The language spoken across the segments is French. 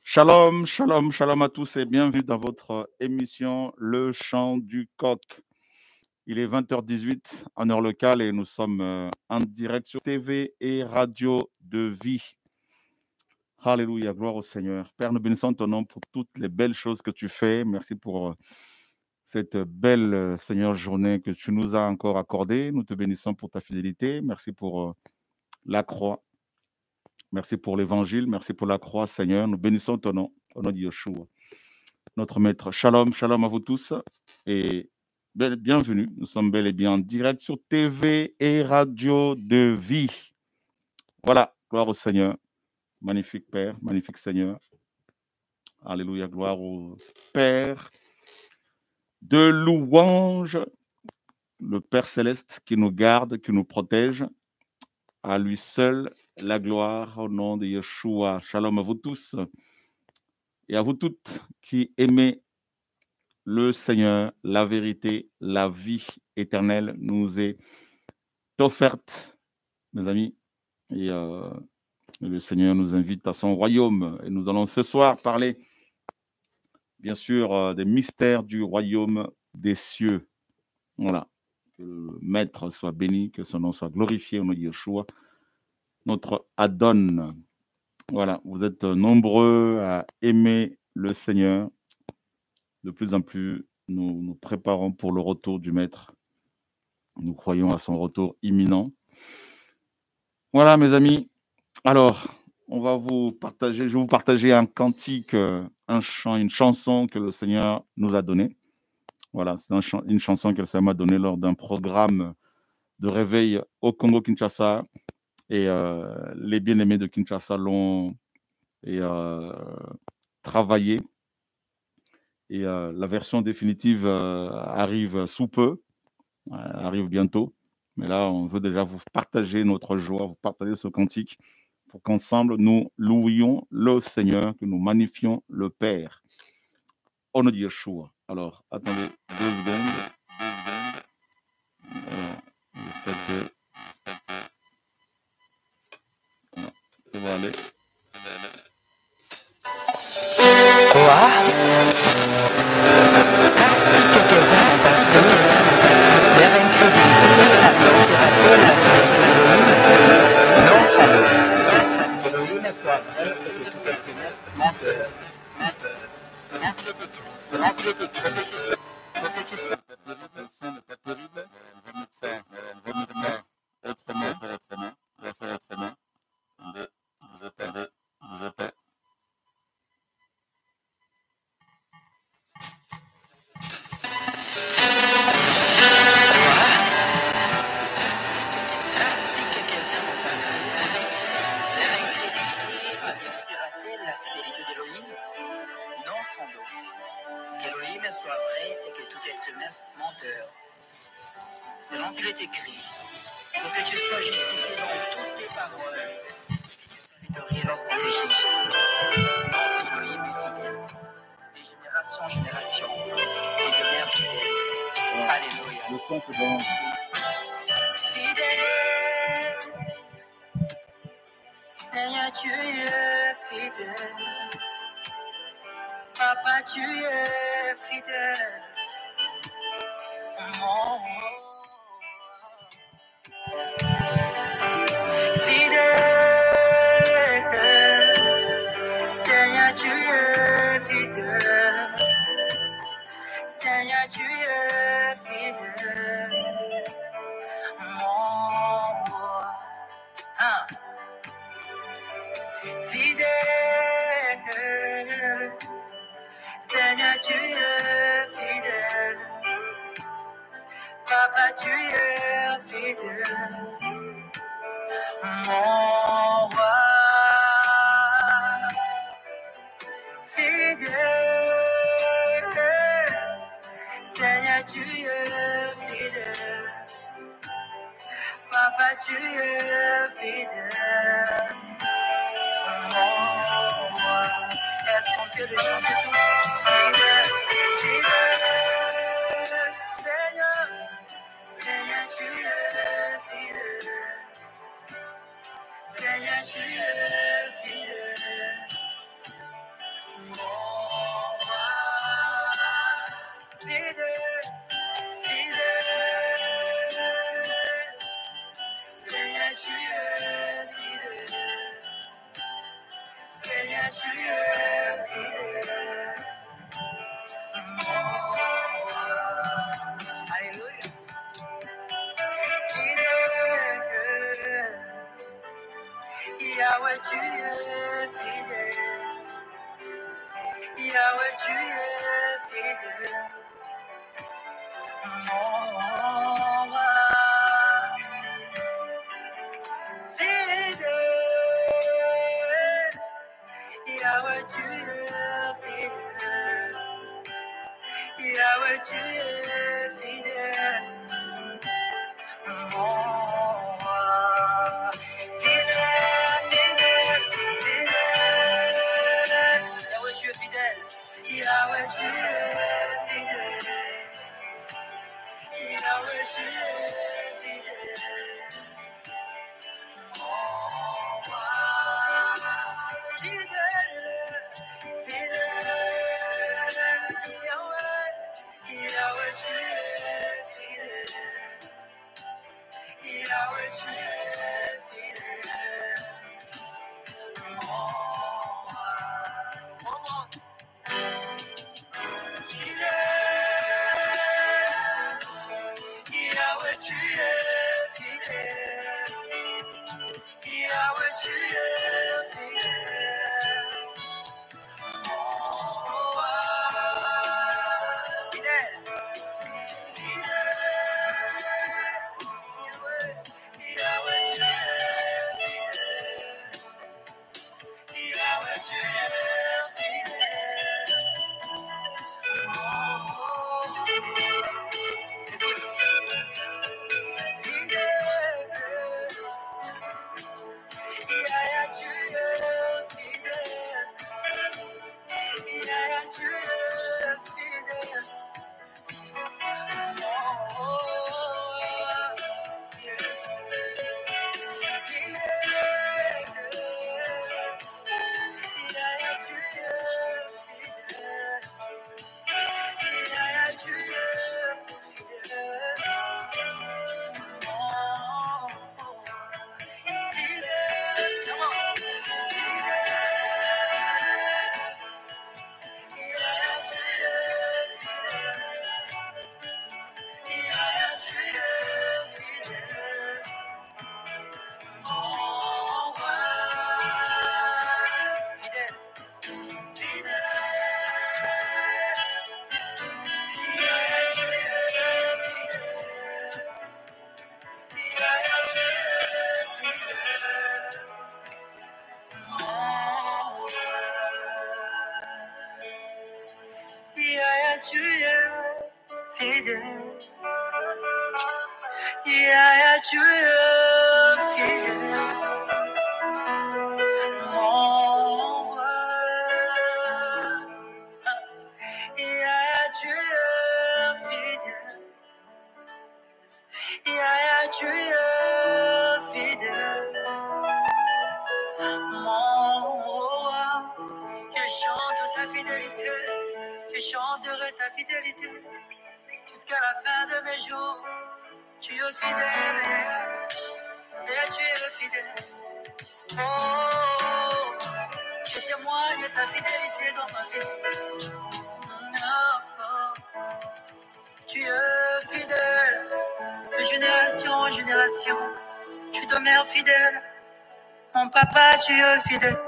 Shalom, shalom, shalom à tous et bienvenue dans votre émission Le Chant du Coq. Il est 20h18 en heure locale et nous sommes en direct sur TV et radio de vie. Alléluia, gloire au Seigneur. Père, nous bénissons ton nom pour toutes les belles choses que tu fais. Merci pour cette belle, Seigneur, journée que tu nous as encore accordée. Nous te bénissons pour ta fidélité. Merci pour la croix. Merci pour l'évangile. Merci pour la croix, Seigneur. Nous bénissons ton nom, au nom de Yeshua, notre maître. Shalom, shalom à vous tous et bienvenue. Nous sommes bel et bien en direct sur TV et radio de vie. Voilà, gloire au Seigneur. Magnifique Père, magnifique Seigneur. Alléluia, gloire au Père de louange, le Père céleste qui nous garde, qui nous protège. À lui seul la gloire au nom de Yeshua. Shalom à vous tous et à vous toutes qui aimez le Seigneur, la vérité, la vie éternelle nous est offerte, mes amis. Et le Seigneur nous invite à son royaume. Et nous allons ce soir parler, bien sûr, des mystères du royaume des cieux. Voilà. Que le Maître soit béni, que son nom soit glorifié au nom de Yeshua, notre Adon. Voilà, vous êtes nombreux à aimer le Seigneur. De plus en plus, nous nous préparons pour le retour du Maître. Nous croyons à son retour imminent. Voilà, mes amis. Alors, je vais vous partager un cantique, un chant, une chanson que le Seigneur nous a donnée. Voilà, c'est une chanson que le Seigneur m'a donnée lors d'un programme de réveil au Congo-Kinshasa. Et les bien-aimés de Kinshasa l'ont travaillé. Et la version définitive arrive sous peu, arrive bientôt. Mais là, on veut déjà vous partager notre joie, vous partager ce cantique pour qu'ensemble, nous louions le Seigneur, que nous magnifions le Père. Au nom de Yeshua. Alors, attendez 2 secondes. J'espère que ça va aller. Quoi? Ainsi quelques-uns ont parti vers l'incrédulité, apportera-t-elle la fête d'Élohim? Non, sans doute. Qu'Élohim soit vrai et que tout être humain soit menteur. C'est là qu'il est écrit. Répétition. Le n'est pas terrible. On va mettre ça autrement. On va faire autrement. Vous attendez. Ainsi quelques-uns ont parti vers l'incrédulité, avertira-t-elle la fidélité d'Élohim? Non, sans doute. Qu'Élohim soit vrai et que tout être humain soit menteur. Selon qu'il est écrit, pour que tu sois justifié dans toutes tes paroles, et que tu sois victorieux lorsqu'on te juge. Notre Élohim est fidèle, de génération en génération, et demeure fidèle. Alléluia. Le son, c'est bon. Fidèle, Seigneur, tu es fidèle. Papa, tu es fidèle. Mon fidèle, Seigneur, tu es fidèle. Seigneur, tu es fidèle. Mon roi, hein. Fidèle, Seigneur, tu es fidèle. Papa, tu es fidèle. Mon roi, fidèle, Seigneur, tu es fidèle. Papa, tu es fidèle. Mon roi, est-ce qu'on peut le chanter tous? Fidèle, fidèle, Seigneur, Seigneur, tu es fidèle. Seigneur, tu es fidèle. tu es fidèle. Alléluia. Fidèle. Yahweh, tu es fidèle. Yahweh, tu es fidèle. Mon roi. Fidèle. Yahweh, tu es fidèle. Yahweh, tu es fidèle. Mon roi. Fidèle, fidèle, fidèle. Yahweh, tu es fidèle. Yahweh, tu es fidèle. Yahweh, tu es fidèle. Mon roi. Fidèle, fidèle. Yahweh, Yahweh, tu es fidèle. Yahweh, tu es fidèle. Mon roi. On monte. Fidèle. Yahweh, tu es fidèle. Yahweh, tu es fidèle. Mon roi. Fidèle. Fidèle. Yahweh, Yahweh, tu es fidèle. Yahweh, tu es fidèle. Tu es fidèle. Yeah, tu es fidèle. Mon roi. Yeah, tu es fidèle. Yeah, tu es fidèle. Mon roi. Je chante ta fidélité. Je chanterai ta fidélité jusqu'à la fin de mes jours. Tu es fidèle et tu es fidèle. Oh, je témoigne ta fidélité dans ma vie. Oh, tu es fidèle de génération en génération. Tu demeures fidèle. Mon papa, tu es fidèle.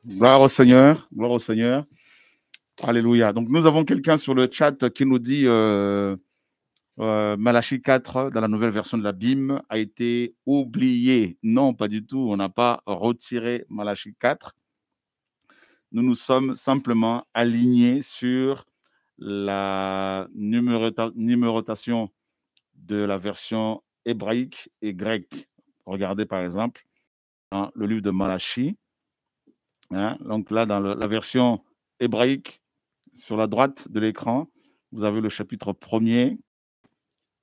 Gloire au Seigneur, gloire au Seigneur. Alléluia. Donc, nous avons quelqu'un sur le chat qui nous dit Malachie 4, dans la nouvelle version de la Bible, a été oublié. Non, pas du tout. On n'a pas retiré Malachie 4. Nous nous sommes simplement alignés sur la numérotation de la version hébraïque et grecque. Regardez par exemple dans le livre de Malachie. Donc là, dans la version hébraïque, sur la droite de l'écran, vous avez le chapitre 1er.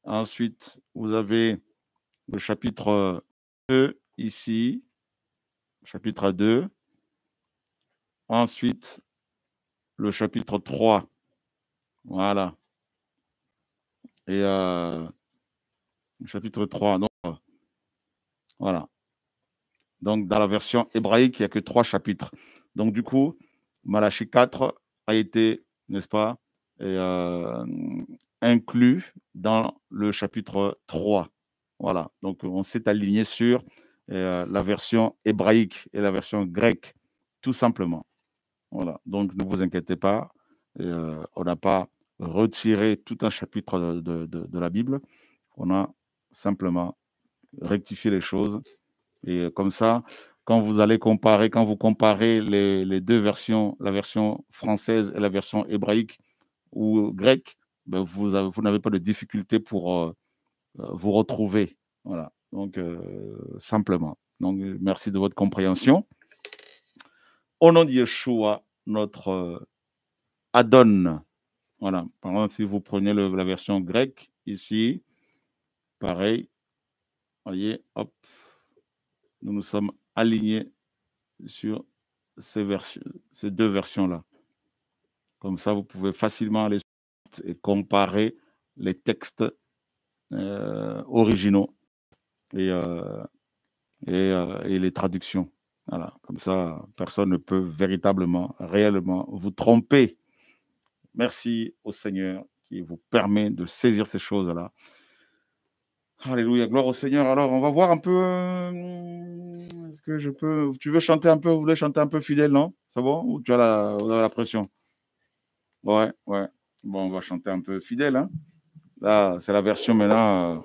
Ensuite, vous avez le chapitre 2 ici, chapitre 2. Ensuite, le chapitre 3. Voilà. Et Chapitre 3. Donc, voilà. Donc, dans la version hébraïque, il n'y a que 3 chapitres. Donc, du coup, Malachie 4 a été, n'est-ce pas, inclus dans le chapitre 3. Voilà. Donc, on s'est aligné sur la version hébraïque et la version grecque, tout simplement. Voilà. Donc, ne vous inquiétez pas. On n'a pas retiré tout un chapitre de la Bible. On a simplement rectifié les choses. Et comme ça, quand vous comparez les 2 versions, la version française et la version hébraïque ou grecque, ben vous n'avez pas de difficulté pour vous retrouver. Voilà. Donc, simplement. Donc, merci de votre compréhension. Au nom de Yeshua, notre Adon. Voilà. Par exemple, si vous prenez la version grecque, ici, pareil. Voyez, hop. Nous sommes alignés sur ces 2 versions-là. Comme ça, vous pouvez facilement aller et comparer les textes originaux et les traductions. Voilà. Comme ça, personne ne peut véritablement, réellement vous tromper. Merci au Seigneur qui vous permet de saisir ces choses-là. Alléluia, gloire au Seigneur. Alors, on va voir un peu. Est-ce que je peux. Tu veux chanter un peu? Vous voulez chanter un peu fidèle, non? C'est bon? Ou vous avez la pression? Ouais, ouais. Bon, on va chanter un peu fidèle. Hein? Là, c'est la version maintenant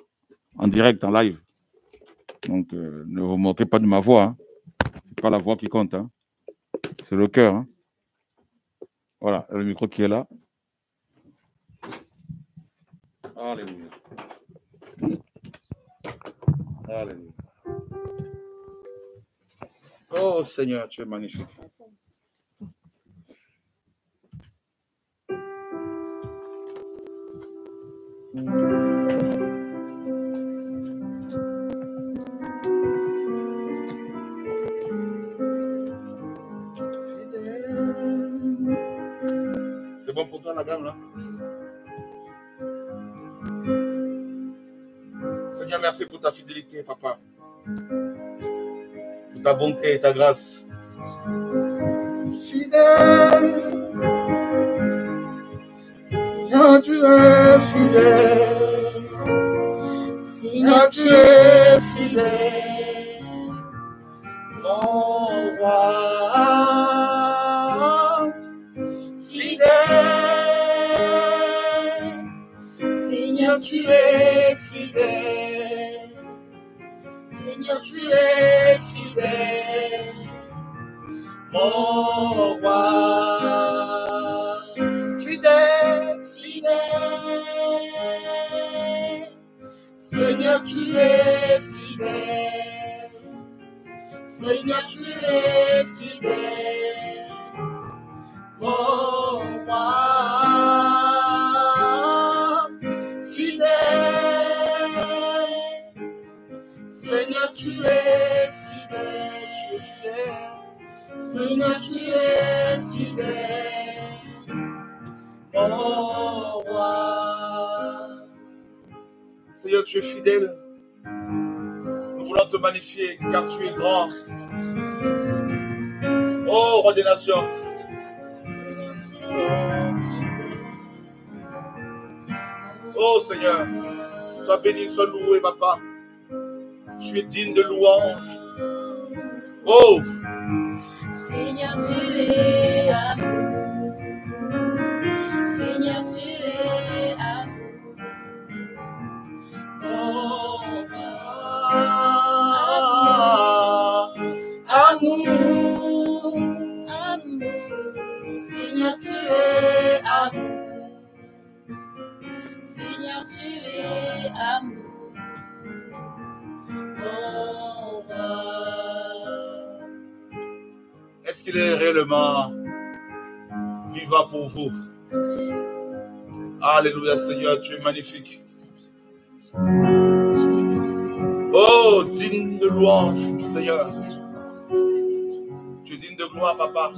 en direct, en live. Donc, ne vous moquez pas de ma voix. Hein? C'est pas la voix qui compte. Hein? C'est le cœur. Hein? Voilà, le micro qui est là. Alléluia. Alléluia. Oh Seigneur, tu es magnifique. C'est bon pour toi la gamme là? Seigneur, merci pour ta fidélité, papa. Pour ta bonté et ta grâce. Fidèle. Seigneur, tu es fidèle. Seigneur, tu es fidèle. Mon roi. Fidèle. Seigneur, tu es fidèle. Seigneur, tu es fidèle. Mon roi. Fidèle. Fidèle. Seigneur, tu es fidèle. Seigneur, tu es fidèle. Mon roi. Fidèle. Seigneur, tu es fidèle. Tu es fidèle. Seigneur, tu es fidèle. Mon roi. Seigneur, tu es fidèle. Nous voulons te magnifier car tu es grand. Oh, roi des nations. Seigneur, tu es fidèle. Oh, Seigneur, sois béni, sois loué, papa. Tu es digne de louange. Oh, Seigneur, tu es amour. Seigneur, tu es amour. oh, Amour, amour. Seigneur, tu es amour. Seigneur, tu es amour. Oh, roi. est-ce qu'il est réellement vivant pour vous? Alléluia, Seigneur, tu es magnifique. Oh, digne de louange, Seigneur. Tu es digne de gloire, papa.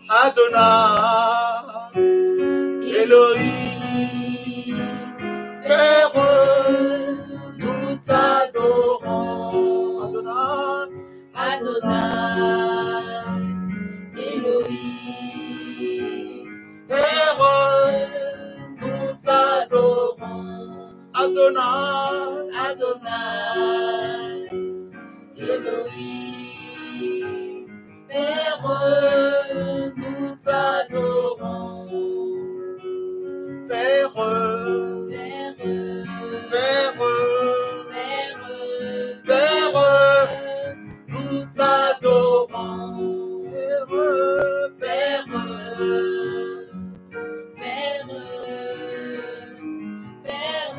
Adonai, Elohim, Père, nous t'adorons. Adonai, Elohim. Père, nous t'adorons. Adonai, Adonai, Elohim. Père, nous t'adorons. Père, Père, Père, Père, Père, nous t'adorons. Père, Père, Père, Père,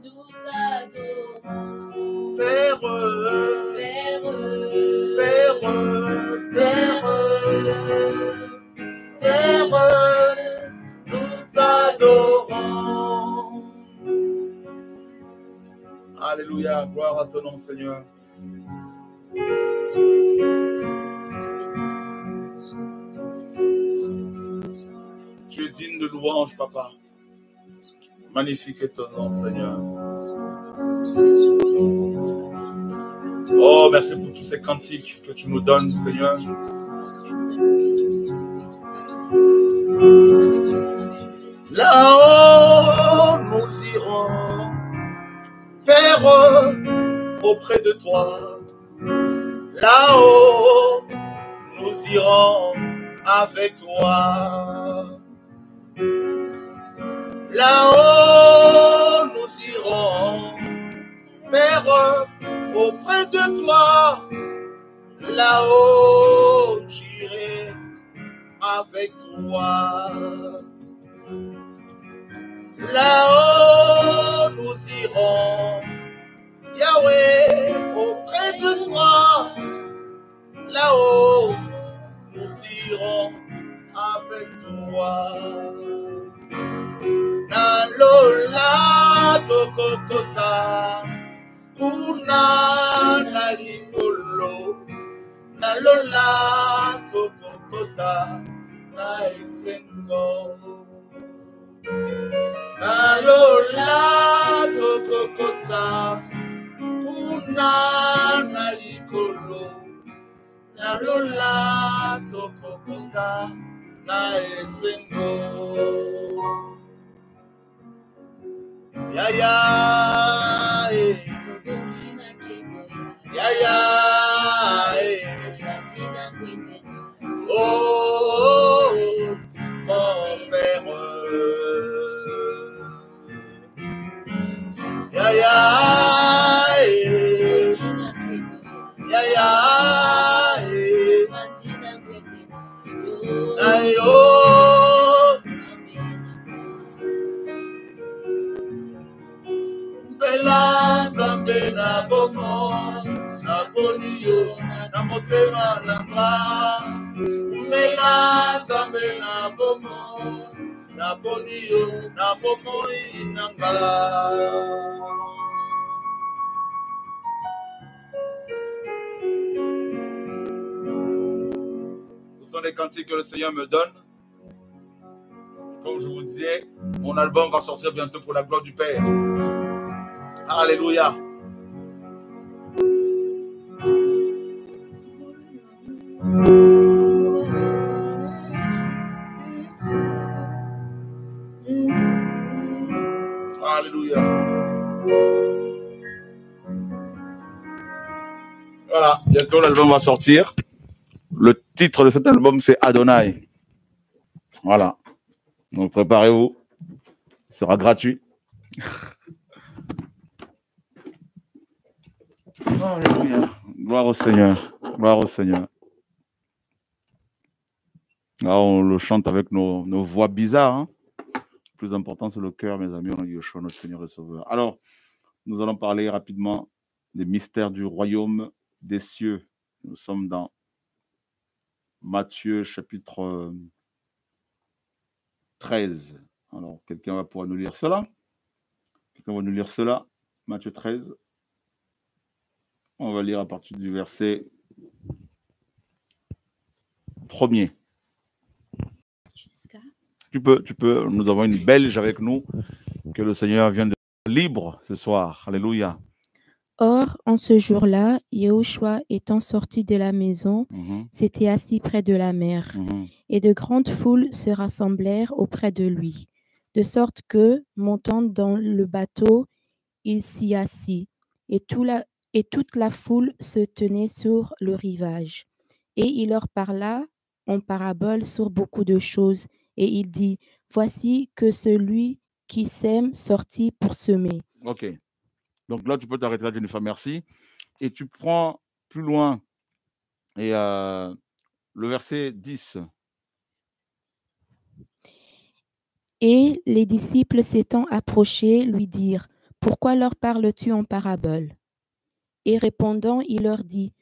nous t'adorons. Père, Père, Père, Père, Père, nous t'adorons. Alléluia, gloire à ton nom, Seigneur. Tu es digne de louange, Papa. Magnifique est ton nom, Seigneur. Oh, merci pour tous ces cantiques que tu nous donnes, Seigneur. Là-haut, nous irons, Père, auprès de toi. Là-haut, nous irons avec toi. Là-haut, nous irons, Père, auprès de toi. Là-haut, j'irai avec toi. Là-haut, nous irons, Yahweh, auprès de toi. Là-haut, nous irons avec toi. Nalola tokokota, kuna nalikolo. Nalola tokokota, naisengo. Nalola tokokota, kuna nalikolo. Nalola tokokota, naisengo. Yaya, Yaya, oh, mon père. Yaya, Yaya, ayo. Bela zambe na bomo na boniyo na motema na nga. Bela zambe na bomo na boniyo na bomo inanga. Ce sont les cantiques que le Seigneur me donne. Comme je vous disais, mon album va sortir bientôt pour la gloire du Père. Alléluia. Alléluia. Voilà, bientôt l'album va sortir. Le titre de cet album, c'est Adonai. Voilà. Donc préparez-vous. Ce sera gratuit. Alléluia. Gloire au Seigneur. Gloire au Seigneur. Là, on le chante avec nos voix bizarres. Hein. Le plus important, c'est le cœur, mes amis. On a Yeshua, notre Seigneur et Sauveur. Alors, nous allons parler rapidement des mystères du royaume des cieux. Nous sommes dans Matthieu, chapitre 13. Alors, quelqu'un va pouvoir nous lire cela. Quelqu'un va nous lire cela. Matthieu 13. On va lire à partir du verset 1er. Tu peux. Nous avons une Belge avec nous Que le Seigneur vienne de libre ce soir. Alléluia. Or, en ce jour-là, Yahushua étant sorti de la maison, s'était assis près de la mer, et de grandes foules se rassemblèrent auprès de lui, de sorte que, montant dans le bateau, il s'y assit, et toute la foule se tenait sur le rivage. Et il leur parla en parabole sur beaucoup de choses, et il dit, voici que celui qui sème sortit pour semer. Ok. Donc là, tu peux t'arrêter là, Jennifer, merci. Et tu prends plus loin et le verset 10. Et les disciples s'étant approchés lui dirent, pourquoi leur parles-tu en parabole? Et répondant, il leur dit,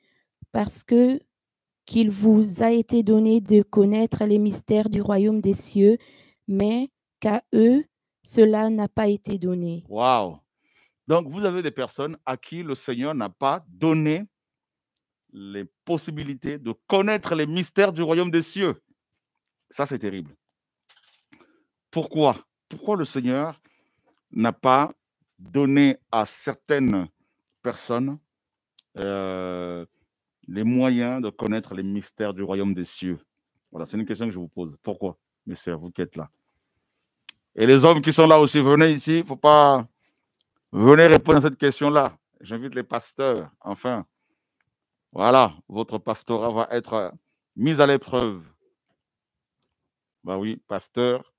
parce que qu'il vous a été donné de connaître les mystères du royaume des cieux, mais qu'à eux, cela n'a pas été donné. Waouh! Donc, vous avez des personnes à qui le Seigneur n'a pas donné les possibilités de connaître les mystères du royaume des cieux. Ça, c'est terrible. Pourquoi? Pourquoi le Seigneur n'a pas donné à certaines personnes les moyens de connaître les mystères du royaume des cieux? Voilà, c'est une question que je vous pose. Pourquoi, mes sœurs, vous qui êtes là? Et les hommes qui sont là aussi, venez ici, il ne faut pas... Venez répondre à cette question-là. J'invite les pasteurs, enfin. Voilà, votre pastorat va être mis à l'épreuve. Bah oui, pasteur,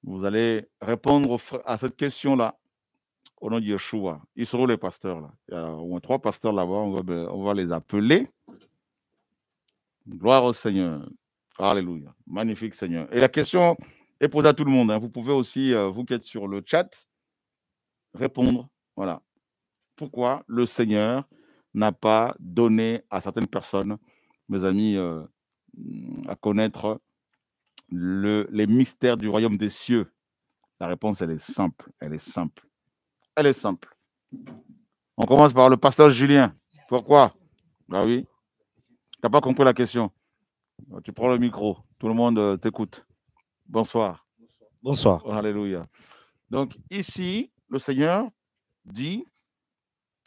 vous allez répondre à cette question-là au nom de Yeshua. Ils seront les pasteurs là. Il y a au moins 3 pasteurs là-bas, on va les appeler. Gloire au Seigneur. Alléluia. Magnifique Seigneur. Et la question est posée à tout le monde. Vous pouvez aussi, vous qui êtes sur le chat, répondre. Voilà. Pourquoi le Seigneur n'a pas donné à certaines personnes, mes amis, à connaître les mystères du royaume des cieux? La réponse, elle est simple. Elle est simple. Elle est simple. On commence par le pasteur Julien. Pourquoi? Bah oui. Tu n'as pas compris la question. Tu prends le micro. Tout le monde t'écoute. Bonsoir. Bonsoir. Oh, alléluia. Donc, ici, le Seigneur dit,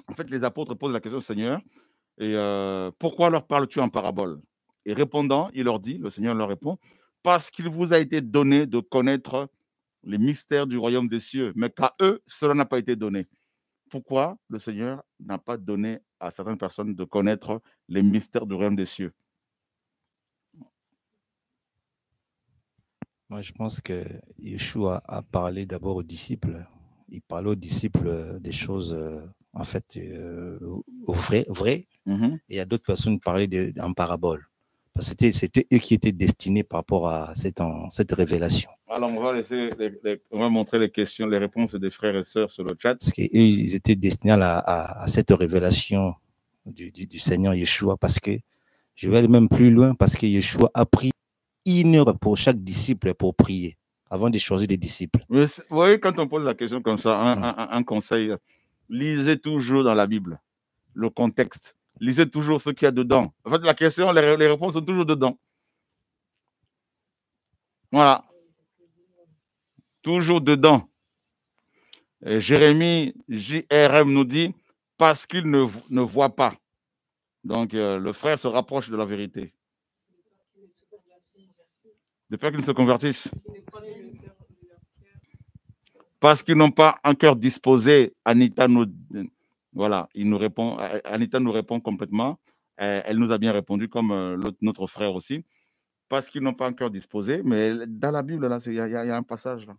en fait, les apôtres posent la question au Seigneur, et pourquoi leur parles-tu en parabole? Et répondant, il leur dit, le Seigneur leur répond, parce qu'il vous a été donné de connaître les mystères du royaume des cieux, mais qu'à eux, cela n'a pas été donné. Pourquoi le Seigneur n'a pas donné à certaines personnes de connaître les mystères du royaume des cieux? Moi, je pense que Yeshua a parlé d'abord aux disciples. Il parlait aux disciples des choses, en fait, vraies. Et il y a d'autres personnes qui parlaient en parabole. Parce que c'était eux qui étaient destinés par rapport à cette révélation. Alors, on va montrer les réponses des frères et sœurs sur le chat. Parce qu'eux, ils étaient destinés à cette révélation du Seigneur Yeshua. Parce que, je vais aller même plus loin, parce que Yeshua a pris 1 heure pour chaque disciple pour prier, avant de choisir des disciples. Vous voyez, quand on pose la question comme ça, un conseil, lisez toujours dans la Bible le contexte. Lisez toujours ce qu'il y a dedans. En fait, la question, les réponses sont toujours dedans. Voilà. Toujours dedans. Et Jérémie JRM nous dit, parce qu'il ne voit pas. Donc, le frère se rapproche de la vérité. De peur qu'ils ne se convertissent. Parce qu'ils n'ont pas un cœur disposé, Anita nous répond complètement. Elle nous a bien répondu, comme notre frère aussi. Parce qu'ils n'ont pas un cœur disposé. Mais dans la Bible, là, il y a un passage là.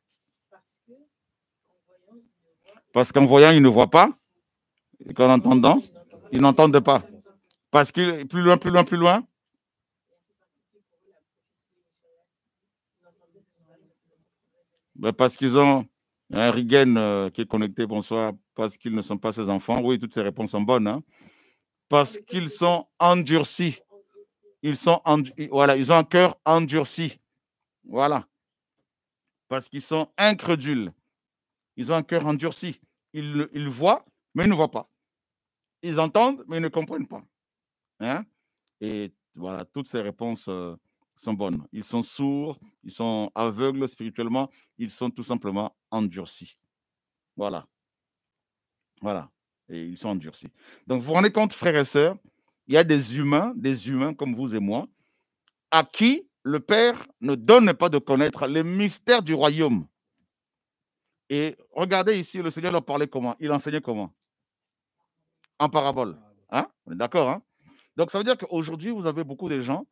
Parce qu'en voyant, ils ne voient pas. Et qu'en entendant, ils n'entendent pas. Parce que plus loin. Ben parce qu'ils ont un Rigen qui est connecté, bonsoir, parce qu'ils ne sont pas ses enfants. Oui, toutes ces réponses sont bonnes. Hein. Parce qu'ils sont endurcis. Ils ont un cœur endurci. Voilà. Parce qu'ils sont incrédules. Ils ont un cœur endurci. Ils voient, mais ils ne voient pas. Ils entendent, mais ils ne comprennent pas. Hein? Et voilà, toutes ces réponses sont bonnes. Ils sont sourds, ils sont aveugles spirituellement, ils sont tout simplement endurcis. Voilà. Voilà. Et ils sont endurcis. Donc, vous vous rendez compte, frères et sœurs, il y a des humains comme vous et moi, à qui le Père ne donne pas de connaître les mystères du royaume. Et regardez ici, le Seigneur leur parlait comment? Il enseignait comment? En parabole. Hein? On est d'accord, hein? Donc, ça veut dire qu'aujourd'hui, vous avez beaucoup de gens,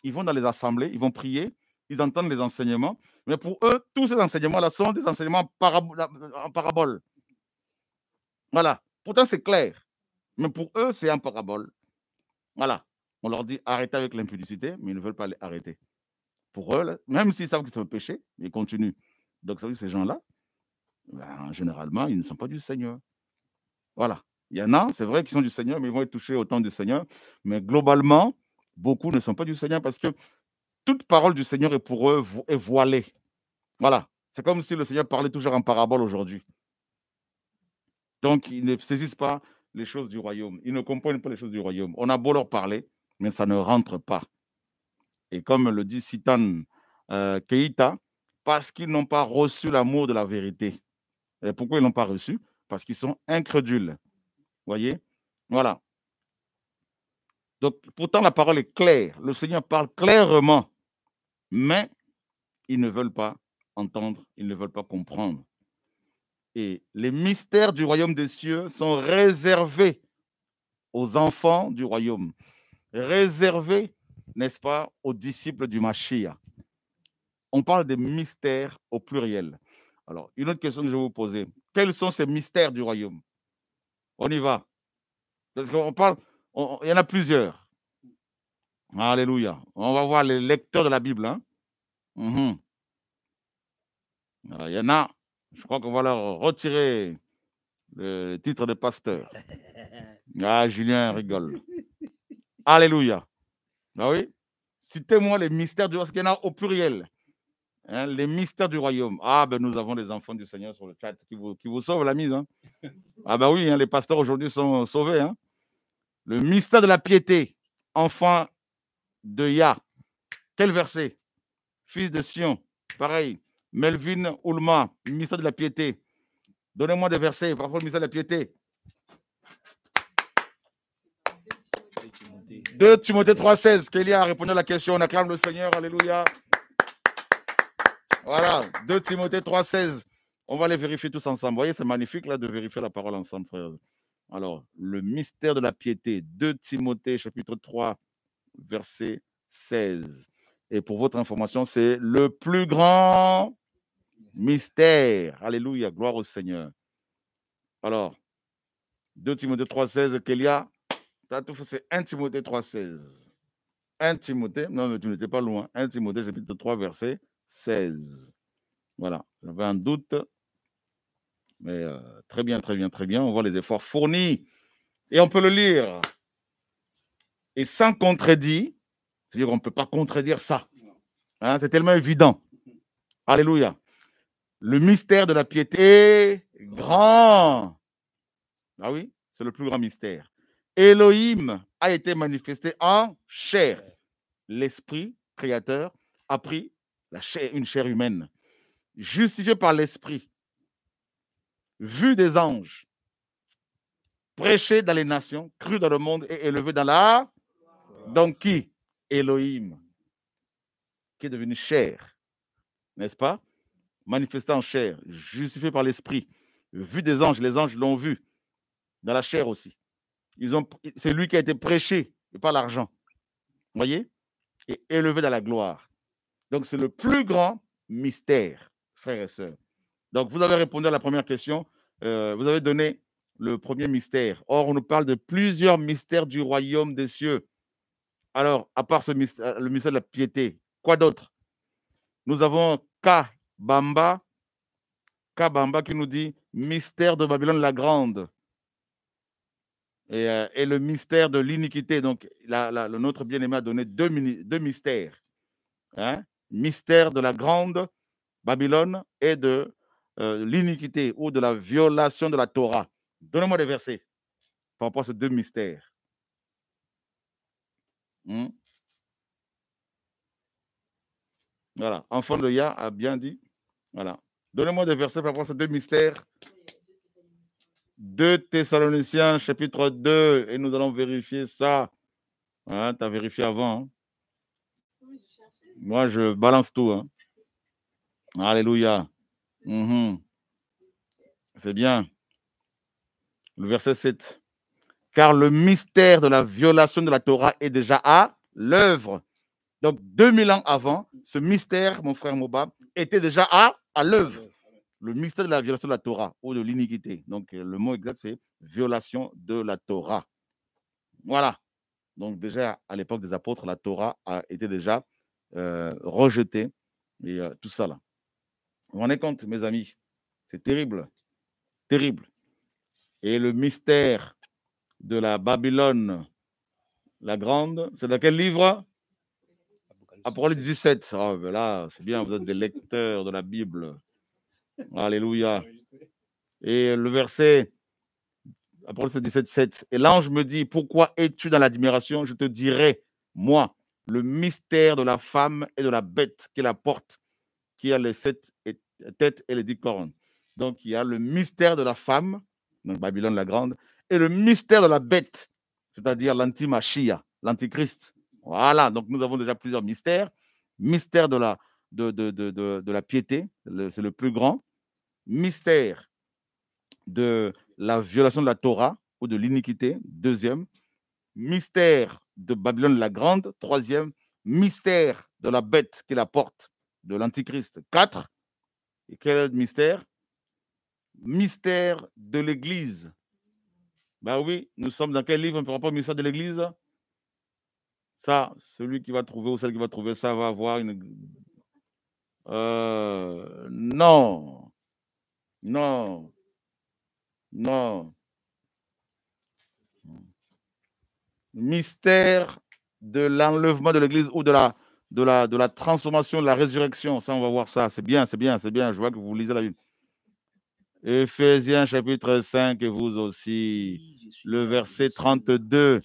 ils vont dans les assemblées, ils vont prier, ils entendent les enseignements, mais pour eux, tous ces enseignements-là sont des enseignements en parabole. Voilà. Pourtant, c'est clair. Mais pour eux, c'est en parabole. Voilà. On leur dit arrêtez avec l'impudicité, mais ils ne veulent pas arrêter. Pour eux, là, même s'ils savent que c'est un péché, ils continuent. Donc, ça veut dire que ces gens-là, ben, généralement, ils ne sont pas du Seigneur. Voilà. Il y en a, c'est vrai qu'ils sont du Seigneur, mais ils vont être touchés au temps du Seigneur. Mais globalement, beaucoup ne sont pas du Seigneur parce que toute parole du Seigneur est pour eux est voilée. Voilà. C'est comme si le Seigneur parlait toujours en parabole aujourd'hui. Donc, ils ne saisissent pas les choses du royaume. Ils ne comprennent pas les choses du royaume. On a beau leur parler, mais ça ne rentre pas. Et comme le dit Sitan Keita, parce qu'ils n'ont pas reçu l'amour de la vérité. Et pourquoi ils ne l'ont pas reçu? Parce qu'ils sont incrédules. Voyez? Voilà. Donc, pourtant, la parole est claire. Le Seigneur parle clairement. Mais ils ne veulent pas entendre, ils ne veulent pas comprendre. Et les mystères du royaume des cieux sont réservés aux enfants du royaume. Réservés, n'est-ce pas, aux disciples du Mashiach. On parle des mystères au pluriel. Alors, une autre question que je vais vous poser. Quels sont ces mystères du royaume? On y va. Parce qu'on parle, il y en a plusieurs. Alléluia. On va voir les lecteurs de la Bible. Hein? Alors, il y en a, je crois qu'on va leur retirer le titre de pasteur. Ah, Julien rigole. Alléluia. Ah oui? Citez-moi les mystères du royaume, parce qu'il y en a au pluriel. Hein, les mystères du royaume. Ah, ben nous avons des enfants du Seigneur sur le chat qui vous sauvent la mise. Hein. Ah, ben oui, hein, les pasteurs aujourd'hui sont sauvés. Hein. Le mystère de la piété. Enfant de Yah. Quel verset? Fils de Sion. Pareil. Melvin Oulma. Mystère de la piété. Donnez-moi des versets par rapport au mystère de la piété. 2 Timothée 3,16. Kélia a répondu à la question. On acclame le Seigneur. Alléluia. Voilà. 2 Timothée 3,16. On va les vérifier tous ensemble. Vous voyez, c'est magnifique là de vérifier la parole ensemble, frères. Alors, le mystère de la piété. 2 Timothée chapitre 3, verset 16. Et pour votre information, c'est le plus grand mystère. Alléluia. Gloire au Seigneur. Alors, 2 Timothée 3,16. Kélia. C'est 1 Timothée 3,16. 1 Timothée, non, mais tu n'étais pas loin. 1 Timothée, chapitre 3, verset 16. Voilà, j'avais un doute. Mais très bien, très bien, très bien. On voit les efforts fournis. Et on peut le lire. Et sans contredit, c'est-à-dire qu'on ne peut pas contredire ça. Hein, c'est tellement évident. Alléluia. Le mystère de la piété est grand. Ah oui, c'est le plus grand mystère. Elohim a été manifesté en chair. L'esprit créateur a pris une chair humaine, justifié par l'esprit, vu des anges, prêché dans les nations, cru dans le monde et élevé dans la... Donc qui? Elohim, qui est devenu chair, n'est-ce pas? Manifesté en chair, justifié par l'esprit, vu des anges, les anges l'ont vu, dans la chair aussi. C'est lui qui a été prêché, et pas l'argent. Vous voyez? Et élevé dans la gloire. Donc, c'est le plus grand mystère, frères et sœurs. Donc, vous avez répondu à la première question. Vous avez donné le premier mystère. Or, on nous parle de plusieurs mystères du royaume des cieux. Alors, à part le mystère de la piété, quoi d'autre? Nous avons Kabamba qui nous dit mystère de Babylone la grande. Et le mystère de l'iniquité. Donc, notre bien-aimé a donné deux mystères. Hein? Mystère de la grande Babylone et de l'iniquité ou de la violation de la Torah. Donnez-moi des versets par rapport à ces deux mystères. Voilà. Enfant de Yah a bien dit. Voilà. Donnez-moi des versets par rapport à ces deux mystères. 2 Thessaloniciens, chapitre 2. Et nous allons vérifier ça. Hein, tu as vérifié avant. Hein? Moi, je balance tout. Hein? Alléluia. C'est bien. Le verset 7. Car le mystère de la violation de la Torah est déjà à l'œuvre. Donc, 2000 ans avant, ce mystère, mon frère Moba, était déjà à l'œuvre. Le mystère de la violation de la Torah ou de l'iniquité. Donc, le mot exact, c'est violation de la Torah. Voilà. Donc, déjà, à l'époque des apôtres, la Torah a été déjà rejetée. Et tout ça, là. Vous vous rendez compte, mes amis? C'est terrible. Terrible. Et le mystère de la Babylone, la grande, c'est dans quel livre? Apocalypse 17. Oh, ben là, c'est bien, vous êtes des lecteurs de la Bible. Alléluia. Et le verset, Apocalypse 17, 7. Et l'ange me dit, pourquoi es-tu dans l'admiration? Je te dirai, moi, le mystère de la femme et de la bête qui la porte, qui a les 7 têtes et les 10 cornes. Donc, il y a le mystère de la femme, donc Babylone la grande, et le mystère de la bête, c'est-à-dire l'anti-Machia, l'antichrist. Voilà, donc nous avons déjà plusieurs mystères. Mystère de la piété, c'est le plus grand. Mystère de la violation de la Torah ou de l'iniquité, deuxième. Mystère de Babylone la grande, troisième. Mystère de la bête qui la porte, de l'antichrist, 4. Et quel est le mystère? Mystère de l'Église. Ben oui, nous sommes dans quel livre? On ne parle pas au mystère de l'Église. Ça, celui qui va trouver ou celle qui va trouver ça va avoir une... Non. Non. Non. Mystère de l'enlèvement de l'Église ou de la transformation, de la résurrection. Ça, on va voir ça. C'est bien, c'est bien, c'est bien. Je vois que vous lisez la Bible. Éphésiens chapitre 5 et vous aussi. Le verset 32.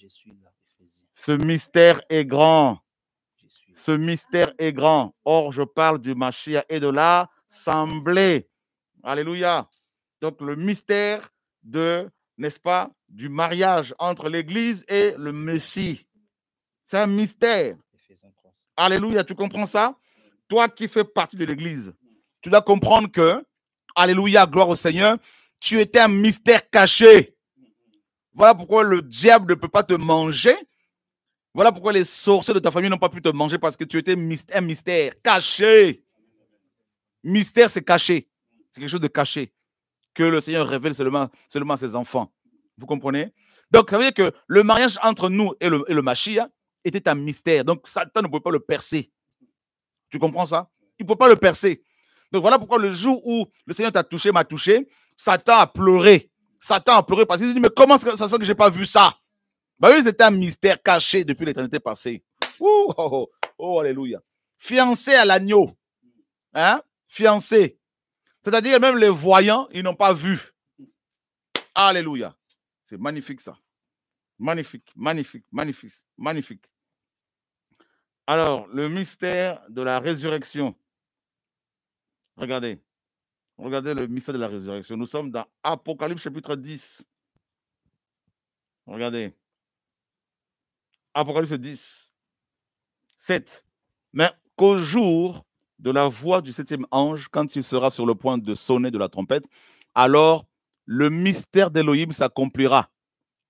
Ce mystère est grand. Ce mystère est grand. Or, je parle du Mashiach et de l'assemblée. Alléluia. Donc, le mystère de, n'est-ce pas, du mariage entre l'Église et le Messie. C'est un mystère. Alléluia. Tu comprends ça? Toi qui fais partie de l'Église, tu dois comprendre que, alléluia, gloire au Seigneur, tu étais un mystère caché. Voilà pourquoi le diable ne peut pas te manger. Voilà pourquoi les sorciers de ta famille n'ont pas pu te manger, parce que tu étais un mystère caché. Mystère, c'est caché. C'est quelque chose de caché que le Seigneur révèle seulement à ses enfants. Vous comprenez? Donc, ça veut dire que le mariage entre nous et le Mashiach était un mystère. Donc, Satan ne pouvait pas le percer. Tu comprends ça? Il ne pouvait pas le percer. Donc, voilà pourquoi le jour où le Seigneur t'a touché, m'a touché, Satan a pleuré. Satan a pleuré parce qu'il dit, mais comment ça se fait que je n'ai pas vu ça? Ben oui, c'était un mystère caché depuis l'éternité passée. Oh, oh, oh, alléluia. Fiancé à l'agneau. Hein? Fiancé. C'est-à-dire, même les voyants, ils n'ont pas vu. Alléluia. C'est magnifique, ça. Magnifique, magnifique, magnifique, magnifique. Alors, le mystère de la résurrection. Regardez. Regardez le mystère de la résurrection. Nous sommes dans Apocalypse chapitre 10. Regardez. Apocalypse 10, 7. Mais qu'au jour de la voix du 7e ange, quand il sera sur le point de sonner de la trompette, alors le mystère d'Élohim s'accomplira,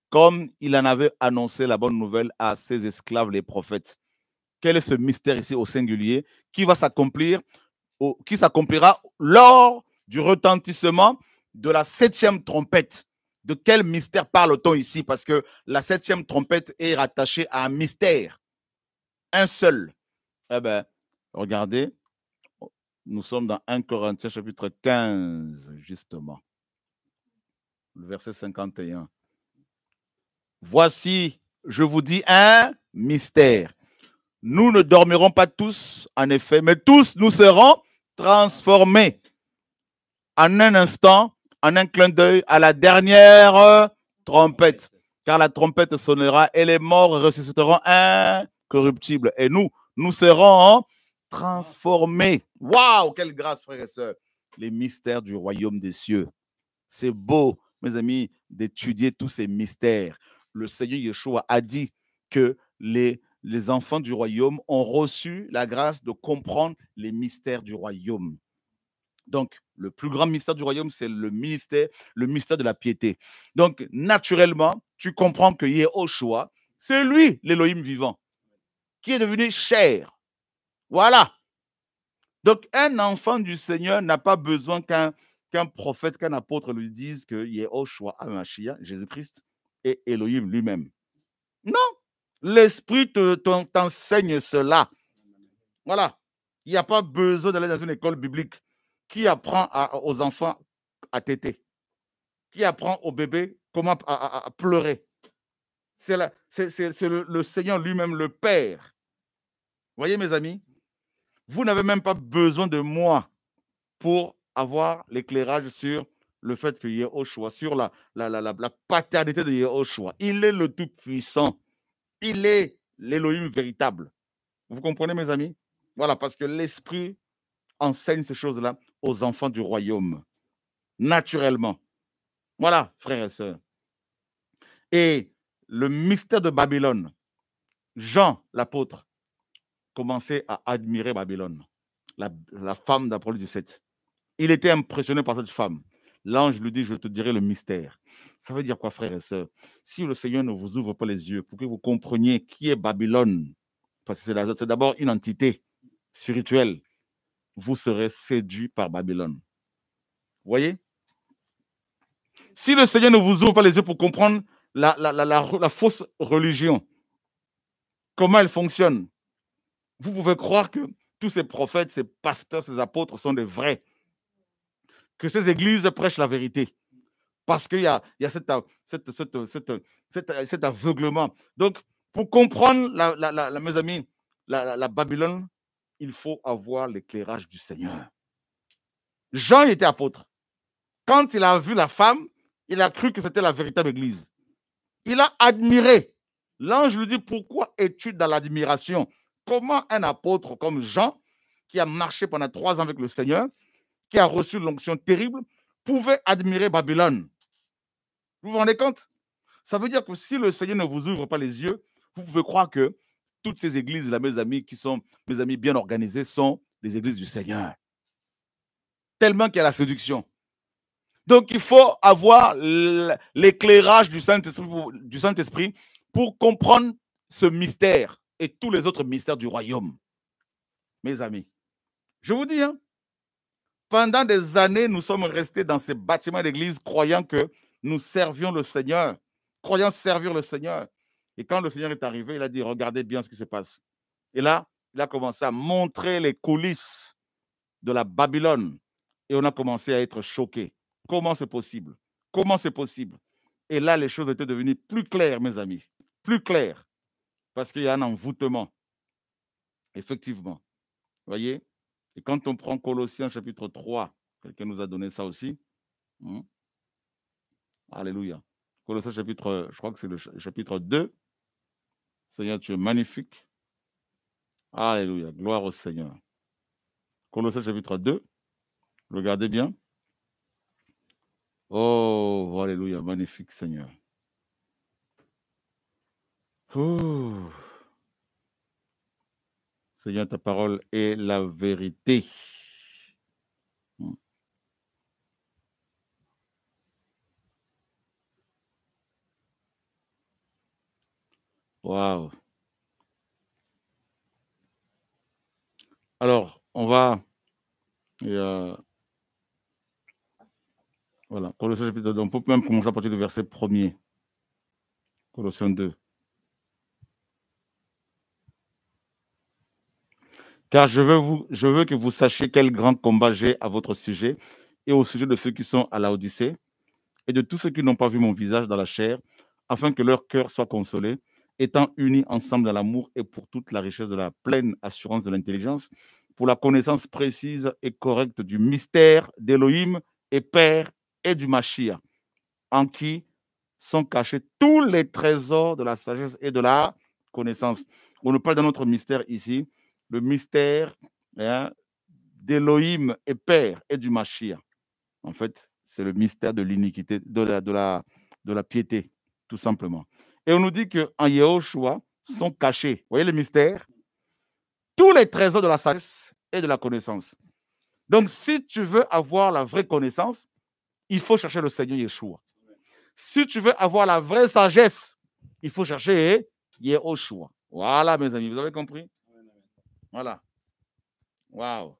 comme il en avait annoncé la bonne nouvelle à ses esclaves, les prophètes. Quel est ce mystère ici au singulier qui va s'accomplir, qui s'accomplira lors du retentissement de la 7e trompette? De quel mystère parle-t-on ici? Parce que la 7e trompette est rattachée à un mystère. Un seul. Eh bien, regardez, nous sommes dans 1 Corinthiens chapitre 15, justement. Le verset 51. Voici, je vous dis un mystère. Nous ne dormirons pas tous, en effet, mais tous nous serons transformés en un instant, en un clin d'œil, à la dernière trompette. Car la trompette sonnera et les morts ressusciteront incorruptibles. Et nous serons transformés. Waouh, quelle grâce, frères et sœurs. Les mystères du royaume des cieux. C'est beau, mes amis, d'étudier tous ces mystères. Le Seigneur Yeshua a dit que les enfants du royaume ont reçu la grâce de comprendre les mystères du royaume. Donc, le plus grand mystère du royaume, c'est le mystère de la piété. Donc, naturellement, tu comprends que Yehoshua, c'est lui, l'Élohim vivant, qui est devenu chair. Voilà. Donc, un enfant du Seigneur n'a pas besoin qu'un prophète, qu'un apôtre lui dise que Yehoshua, Hamashiach, Jésus-Christ, est Elohim lui-même. Non. L'Esprit t'enseigne cela. Voilà. Il n'y a pas besoin d'aller dans une école biblique. Qui apprend aux enfants à téter? Qui apprend aux bébés comment à pleurer? C'est le Seigneur lui-même, le Père. Voyez, mes amis, vous n'avez même pas besoin de moi pour avoir l'éclairage sur le fait que Yehoshua, sur la paternité de Yehoshua. Il est le Tout-Puissant. Il est l'Élohim véritable. Vous comprenez, mes amis? Voilà, parce que l'Esprit enseigne ces choses-là aux enfants du royaume, naturellement. Voilà, frères et sœurs. Et le mystère de Babylone, Jean, l'apôtre, commençait à admirer Babylone, la femme d'Apollon 17. Il était impressionné par cette femme. L'ange lui dit, je te dirai le mystère. Ça veut dire quoi, frères et sœurs? Si le Seigneur ne vous ouvre pas les yeux pour que vous compreniez qui est Babylone, parce que c'est d'abord une entité spirituelle, vous serez séduit par Babylone. Vous voyez? Si le Seigneur ne vous ouvre pas les yeux pour comprendre la fausse religion, comment elle fonctionne, vous pouvez croire que tous ces prophètes, ces pasteurs, ces apôtres sont des vrais, que ces églises prêchent la vérité, parce qu'il y a cet aveuglement. Donc, pour comprendre, mes amis, la Babylone, il faut avoir l'éclairage du Seigneur. Jean était apôtre. Quand il a vu la femme, il a cru que c'était la véritable église. Il a admiré. L'ange lui dit, pourquoi es-tu dans l'admiration? Comment un apôtre comme Jean, qui a marché pendant 3 ans avec le Seigneur, qui a reçu l'onction terrible, pouvait admirer Babylone? Vous vous rendez compte? Ça veut dire que si le Seigneur ne vous ouvre pas les yeux, vous pouvez croire que toutes ces églises-là, mes amis, qui sont mes amis bien organisés, sont les églises du Seigneur. Tellement qu'il y a la séduction. Donc, il faut avoir l'éclairage du Saint-Esprit pour comprendre ce mystère et tous les autres mystères du royaume. Mes amis, je vous dis, pendant des années, nous sommes restés dans ces bâtiments d'église croyant que nous servions le Seigneur, croyant servir le Seigneur. Et quand le Seigneur est arrivé, il a dit, regardez bien ce qui se passe. Et là, il a commencé à montrer les coulisses de la Babylone. Et on a commencé à être choqués. Comment c'est possible? Comment c'est possible? Et là, les choses étaient devenues plus claires, mes amis. Plus claires. Parce qu'il y a un envoûtement. Effectivement. Vous voyez? Et quand on prend Colossiens chapitre 3, quelqu'un nous a donné ça aussi. Alléluia. Colossiens chapitre, je crois que c'est le chapitre 2. Seigneur, tu es magnifique. Alléluia. Gloire au Seigneur. Colossiens chapitre 2. Regardez bien. Oh, alléluia, magnifique Seigneur. Oh. Seigneur, ta parole est la vérité. Waouh. Alors, on va... voilà, Colossiens chapitre 2. On peut même commencer à partir du verset 1er. Colossiens 2. Car je veux que vous sachiez quel grand combat j'ai à votre sujet et au sujet de ceux qui sont à Laodicée et de tous ceux qui n'ont pas vu mon visage dans la chair, afin que leur cœur soit consolé, étant unis ensemble dans l'amour et pour toute la richesse de la pleine assurance de l'intelligence, pour la connaissance précise et correcte du mystère d'Élohim et Père et du Mashiach, en qui sont cachés tous les trésors de la sagesse et de la connaissance. On nous parle d'un autre mystère ici, le mystère hein, d'Élohim et Père et du Mashiach. En fait, c'est le mystère de l'iniquité, de la piété, tout simplement. Et on nous dit qu'en Yehoshua sont cachés, vous voyez le mystère, tous les trésors de la sagesse et de la connaissance. Donc, si tu veux avoir la vraie connaissance, il faut chercher le Seigneur Yeshua. Si tu veux avoir la vraie sagesse, il faut chercher Yehoshua. Voilà, mes amis, vous avez compris? Voilà. Waouh.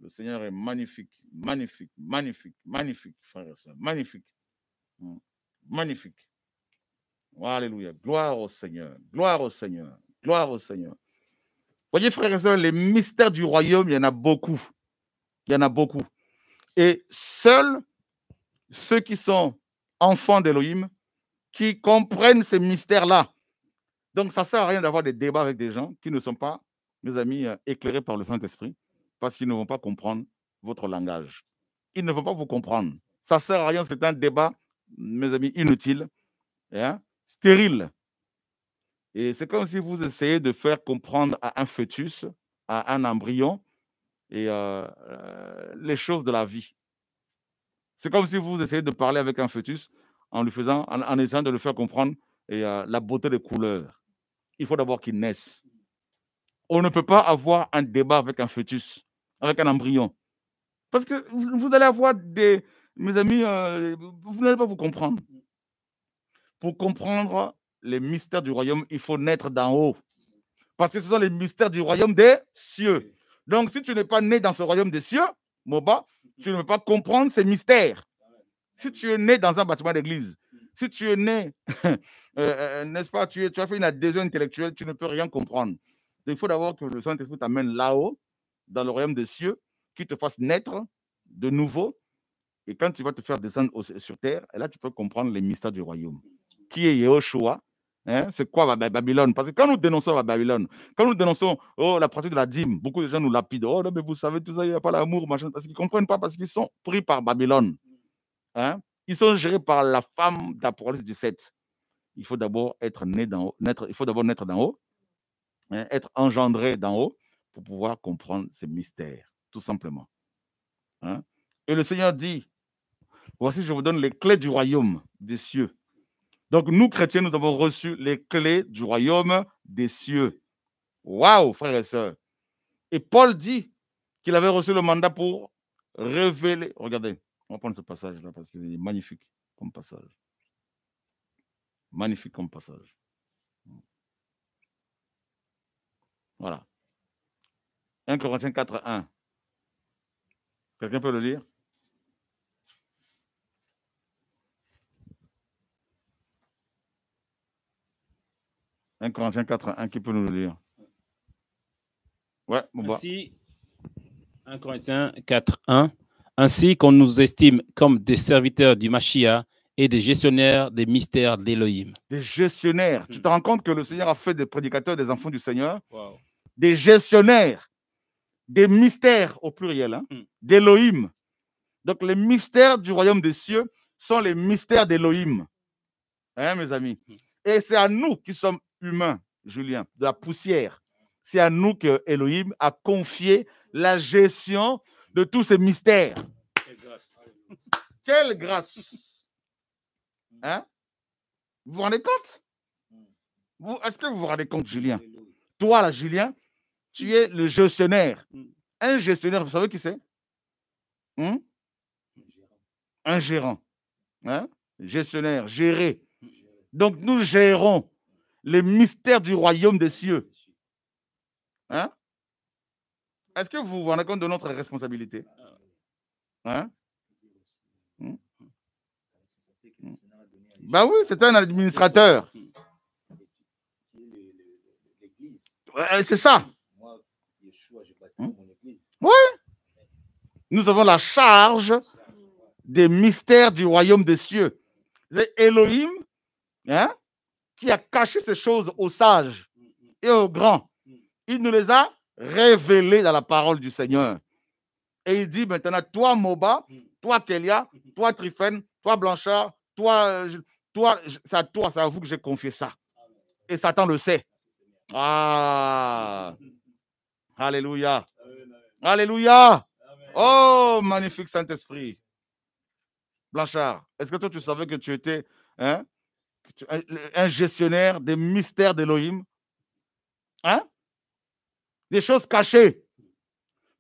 Le Seigneur est magnifique, magnifique, magnifique, magnifique, frère et soeur, magnifique. Magnifique. Alléluia. Gloire au Seigneur, gloire au Seigneur, gloire au Seigneur. Voyez, frères et sœurs, les mystères du royaume, il y en a beaucoup. Il y en a beaucoup. Et seuls ceux qui sont enfants d'Élohim, qui comprennent ces mystères-là. Donc, ça ne sert à rien d'avoir des débats avec des gens qui ne sont pas, mes amis, éclairés par le Saint-Esprit, parce qu'ils ne vont pas comprendre votre langage. Ils ne vont pas vous comprendre. Ça ne sert à rien, c'est un débat, mes amis, inutile, hein, stérile. Et c'est comme si vous essayez de faire comprendre à un fœtus, à un embryon, et les choses de la vie. C'est comme si vous essayez de parler avec un fœtus en essayant de le faire comprendre la beauté des couleurs. Il faut d'abord qu'il naisse. On ne peut pas avoir un débat avec un fœtus, avec un embryon. Parce que vous allez avoir mes amis, vous n'allez pas vous comprendre. Pour comprendre les mystères du royaume, il faut naître d'en haut. Parce que ce sont les mystères du royaume des cieux. Donc, si tu n'es pas né dans ce royaume des cieux, Moba, tu ne peux pas comprendre ces mystères. Si tu es né dans un bâtiment d'église, si tu es né, n'est-ce pas, tu as fait une adhésion intellectuelle, tu ne peux rien comprendre. Donc, il faut d'abord que le Saint-Esprit t'amène là-haut, dans le royaume des cieux, qu'il te fasse naître de nouveau. Et quand tu vas te faire descendre sur terre, et là, tu peux comprendre les mystères du royaume. Qui est Yehoshua? Hein? C'est quoi Babylone? Parce que quand nous dénonçons Babylone, quand nous dénonçons la pratique de la dîme, beaucoup de gens nous lapident. Oh non, mais vous savez, tout ça, il n'y a pas l'amour, machin. Parce qu'ils ne comprennent pas, parce qu'ils sont pris par Babylone. Hein? Ils sont gérés par la femme d'Apocalypse 17. Il faut d'abord être né d'en haut, il faut d'abord naître d'en haut, hein, être engendré d'en haut pour pouvoir comprendre ces mystères, tout simplement. Hein? Et le Seigneur dit, voici, je vous donne les clés du royaume des cieux. Donc, nous, chrétiens, nous avons reçu les clés du royaume des cieux. Waouh, frères et sœurs. Et Paul dit qu'il avait reçu le mandat pour révéler. Regardez, on va prendre ce passage-là parce qu'il est magnifique comme passage. Magnifique comme passage. Voilà. 1 Corinthiens 4, 1. Quelqu'un peut le lire? « 1 Corinthiens 4, 1, qui peut nous le lire? Ouais, Ainsi, 1 Corinthiens 4, 1. Ainsi qu'on nous estime comme des serviteurs du Mashiach et des gestionnaires des mystères d'Élohim. Des gestionnaires. Tu te rends compte que le Seigneur a fait des prédicateurs des enfants du Seigneur? Wow. Des gestionnaires, des mystères au pluriel, hein, d'Élohim. Donc les mystères du royaume des cieux sont les mystères d'Élohim. Hein, mes amis? Et c'est à nous qui sommes humains, Julien, de la poussière. C'est à nous que Elohim a confié la gestion de tous ces mystères. Quelle grâce. Quelle grâce! Hein? Vous vous rendez compte? Est-ce que vous vous rendez compte, Julien? Toi, là, Julien, tu es le gestionnaire. Un gestionnaire, vous savez qui c'est? Un gérant. Hein? Gestionnaire, gérer. Donc, nous gérons les mystères du royaume des cieux. Hein? Est-ce que vous vous rendez compte de notre responsabilité? Hein? Ben oui, c'est un administrateur. C'est ça. Oui. Nous avons la charge des mystères du royaume des cieux. C'est Elohim, hein, qui a caché ces choses aux sages et aux grands. Il nous les a révélées dans la parole du Seigneur. Et il dit maintenant, toi Moba, toi Kélia, toi Tryphène, toi Blanchard, toi, c'est à vous que j'ai confié ça. Et Satan le sait. Ah, alléluia. Alléluia. Oh, magnifique Saint-Esprit. Blanchard, est-ce que toi, tu savais que tu étais un gestionnaire des mystères d'Élohim? Hein? Des choses cachées.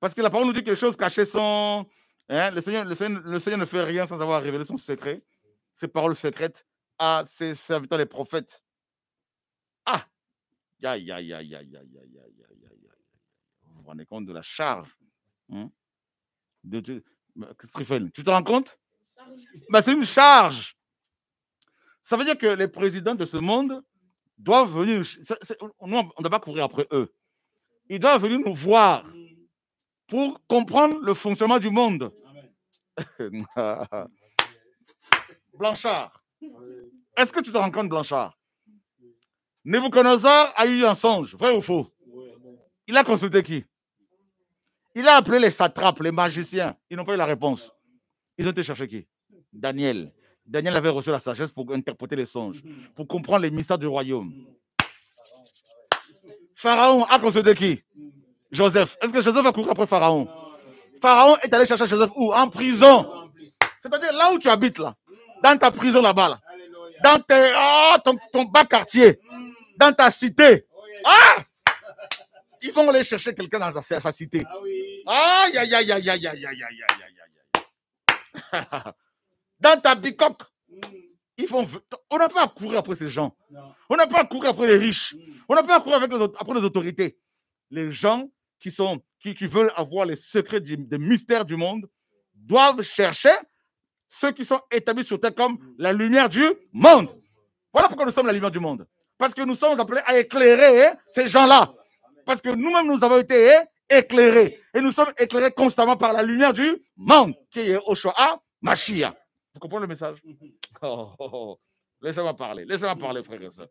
Parce que la parole nous dit que les choses cachées sont... Hein, le Seigneur ne fait rien sans avoir révélé son secret, ses paroles secrètes à ses serviteurs les prophètes. Ah! Aïe, aïe, aïe, aïe, aïe, aïe, aïe, aïe, aïe. Vous vous rendez compte de la charge de Dieu? Tu te rends compte? Ben, c'est une charge. Ça veut dire que les présidents de ce monde doivent venir... Nous, on ne doit pas courir après eux. Ils doivent venir nous voir pour comprendre le fonctionnement du monde. Blanchard, est-ce que tu te rends compte, Blanchard? Nebuchadnezzar a eu un songe, vrai ou faux? Il a consulté qui? Il a appelé les satrapes, les magiciens. Ils n'ont pas eu la réponse. Ils ont été chercher qui? Daniel. Daniel avait reçu la sagesse pour interpréter les songes, pour comprendre les mystères du royaume. Pharaon a consulté qui? Joseph. Est-ce que Joseph a couru après Pharaon? Pharaon est allé chercher Joseph où? En prison. C'est-à-dire là où tu habites, là, dans ta prison là-bas, là, dans ton bas quartier, dans ta cité. Ah! Ils vont aller chercher quelqu'un dans sa cité. Aïe, aïe, aïe, aïe, aïe, aïe, aïe, aïe, aïe. Dans ta bicoque. On n'a pas à courir après ces gens. On n'a pas à courir après les riches. On n'a pas à courir après les autorités. Les gens qui veulent avoir les secrets des mystères du monde doivent chercher ceux qui sont établis sur terre comme la lumière du monde. Voilà pourquoi nous sommes la lumière du monde. Parce que nous sommes appelés à éclairer ces gens-là. Parce que nous-mêmes, nous avons été éclairés. Et nous sommes éclairés constamment par la lumière du monde, qui est Oshua Mashiach. Vous comprenez le message? Laissez-moi parler, frères et sœurs.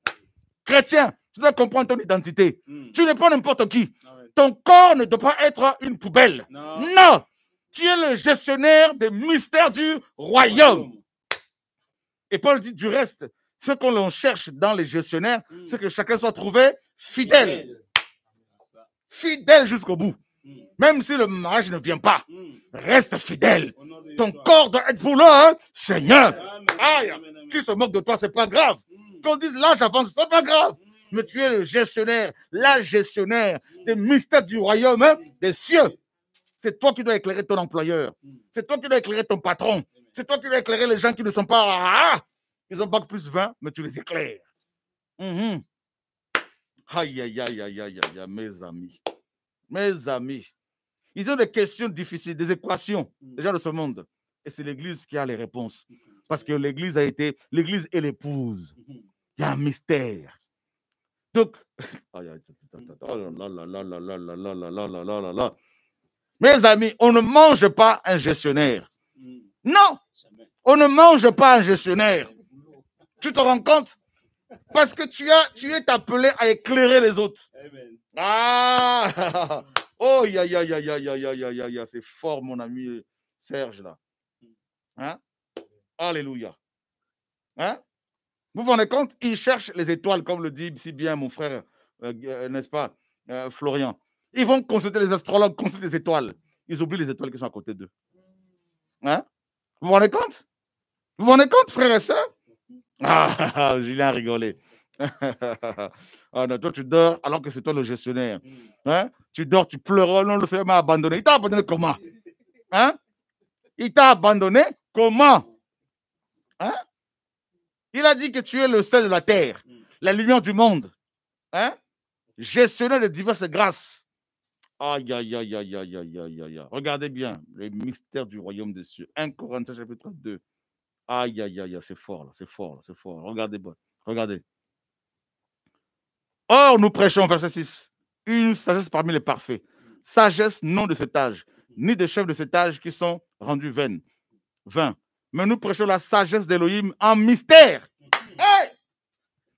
Chrétien, tu dois comprendre ton identité. Tu n'es pas n'importe qui. Ton corps ne doit pas être une poubelle. Non. Tu es le gestionnaire des mystères du royaume. Et Paul dit du reste, ce qu'on cherche dans les gestionnaires, c'est que chacun soit trouvé fidèle. Fidèle jusqu'au bout. Même si le mariage ne vient pas, reste fidèle. Ton corps doit être pour le Seigneur. Aïe, qui se moque de toi, c'est pas grave. Qu'on dise là, j'avance, c'est pas grave. Mais tu es le gestionnaire, la gestionnaire des mystères du royaume des cieux. C'est toi qui dois éclairer ton employeur. C'est toi qui dois éclairer ton patron. C'est toi qui dois éclairer les gens qui ne sont pas... ils ont bac plus 20, mais tu les éclaires. Aïe, aïe, aïe, aïe, aïe, aïe, mes amis. Mes amis. Ils ont des questions difficiles, des équations, les gens de ce monde. Et c'est l'Église qui a les réponses. Parce que l'Église est l'épouse. Il y a un mystère. Donc, mes amis, on ne mange pas un gestionnaire. Non, on ne mange pas un gestionnaire. Tu te rends compte? Parce que tu es appelé à éclairer les autres. Ah! Oh, c'est fort, mon ami Serge, là. Hein? Alléluia. Hein? Vous vous rendez compte? Ils cherchent les étoiles, comme le dit si bien mon frère, n'est-ce pas, Florian. Ils vont consulter les astrologues, consulter les étoiles. Ils oublient les étoiles qui sont à côté d'eux. Hein? Vous vous rendez compte? Vous vous rendez compte, frères et sœurs? Ah, Julien a rigolé. Ah non, toi, tu dors alors que c'est toi le gestionnaire. Hein? Tu dors, tu pleures, oh non, le Seigneur m'a abandonné. Il t'a abandonné comment? Hein? Il t'a abandonné comment? Hein? Il a dit que tu es le sel de la terre, la lumière du monde. Hein? Gestionnaire de diverses grâces. Aïe, aïe, aïe, aïe, aïe, aïe, aïe, aïe. Regardez bien les mystères du royaume des cieux. 1 Corinthiens chapitre 2. Aïe, aïe, aïe, c'est fort, là, c'est fort, là, c'est fort. Regardez, regardez. Or, nous prêchons, verset 6, une sagesse parmi les parfaits. Sagesse non de cet âge, ni des chefs de cet âge qui sont rendus vains. Mais nous prêchons la sagesse d'Élohim en mystère. Hey!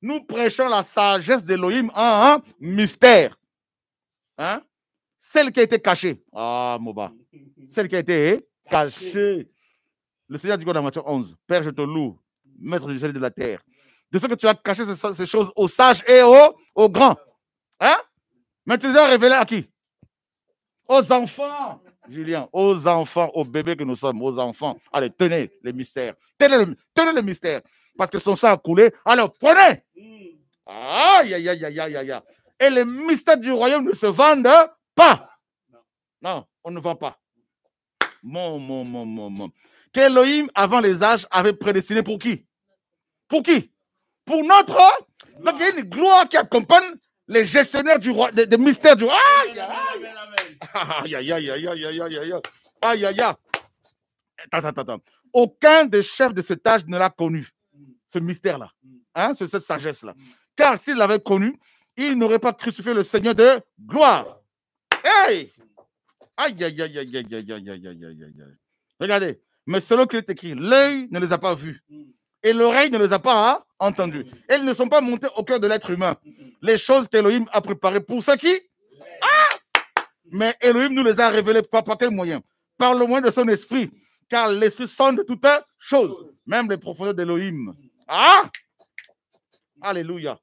Nous prêchons la sagesse d'Élohim en mystère. Hein? Celle qui a été cachée. Ah, Moba. Celle qui a été cachée. Le Seigneur dit quoi dans Matthieu 11? Père, je te loue, maître du ciel et de la terre. De ce que tu as caché ces choses aux sages et aux grands. Hein? Mais tu les as révélées à qui? Aux enfants, Julien, aux enfants, aux bébés que nous sommes, aux enfants. Allez, tenez les mystères. Tenez le mystère. Parce que son sang a coulé. Alors, prenez. Aïe, aïe, aïe, aïe, aïe, aïe. Et les mystères du royaume ne se vendent pas. Non, on ne vend pas. Qu'Élohim, avant les âges, avait prédestiné pour qui? Pour qui? Pour notre. Donc, il y a une gloire qui accompagne les gestionnaires du roi, des mystères du roi. Aïe, aïe, aïe, aïe, aïe, aïe, aïe, aïe, aïe, aïe, aïe, aïe. Attends. Aucun des chefs de cet âge ne l'a connu, ce mystère-là, hein, cette sagesse-là. Car s'il l'avait connu, il n'aurait pas crucifié le Seigneur de gloire. Hey! Aïe, aïe, aïe, aïe, aïe, aïe, aïe, aïe, aïe, aïe. Regardez, mais selon qu'il est écrit, l'œil ne les a pas vus et l'oreille ne les a pas entendus. Elles ne sont pas montées au cœur de l'être humain. Les choses qu'Élohim a préparées pour ceux qui... Mais Élohim nous les a révélées par quel moyen? Par le moyen de son esprit. Car l'esprit sonde toutes choses, même les profondeurs d'Élohim. Alléluia.